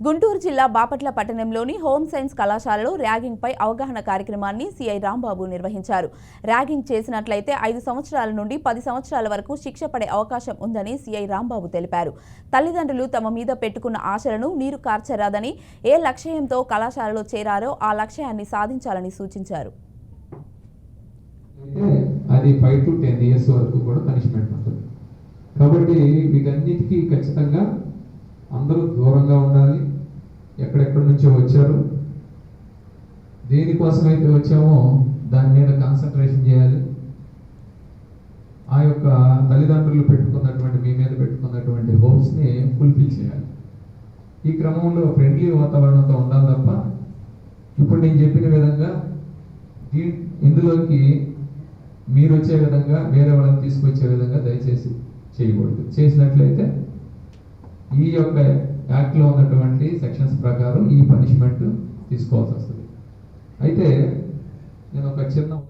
గుంటూరు జిల్లా బాపట్ల పట్టణంలోని home science కళాశాలలో ర్యాగింగ్ పై అవగాహన కార్యక్రమాన్ని సిఐ రాంబాబు నిర్వహించారు. ర్యాగింగ్ చేసినట్లయితే 5 సంవత్సరాల నుండి 10 సంవత్సరాల వరకు శిక్ష పడే అవకాశం ఉందని సిఐ రాంబాబు తెలిపారు. తల్లిదండ్రులు తమ మీద పెట్టుకున్న ఆశలను నీరు కార్చరాదని, ఏ లక్ష్యంతో కళాశాలలో చేరారో ఆ లక్ష్యాన్ని సాధించాలని సూచించారు. అది 5 to 10 years వరకు కూడా పనిష్మెంట్ ఉంటుంది. కాబట్టి వీటన్నిటికీ ఖచ్చితంగా అందరూ దూరంగా ఉండాలి. ఎక్కడెక్కడి నుంచో వచ్చారు, దేనికోసమైతే వచ్చామో దాని మీద కాన్సన్ట్రేషన్ చేయాలి. ఆ యొక్క తల్లిదండ్రులు పెట్టుకున్నటువంటి మీ మీద పెట్టుకున్నటువంటి హోప్స్ని ఫుల్ఫిల్ చేయాలి. ఈ క్రమంలో ఫ్రెండ్లీ వాతావరణంతో ఉండాలి తప్ప ఇప్పుడు నేను చెప్పిన విధంగా ఇందులోకి మీరు వచ్చే విధంగా వేరే వాళ్ళని తీసుకొచ్చే విధంగా దయచేసి చేయకూడదు. చేసినట్లయితే ఈ యొక్క యాక్ట్లో ఉన్నటువంటి సెక్షన్స్ ప్రకారం ఈ పనిష్మెంట్ తీసుకోవాల్సి వస్తుంది. అయితే నేను ఒక చిన్న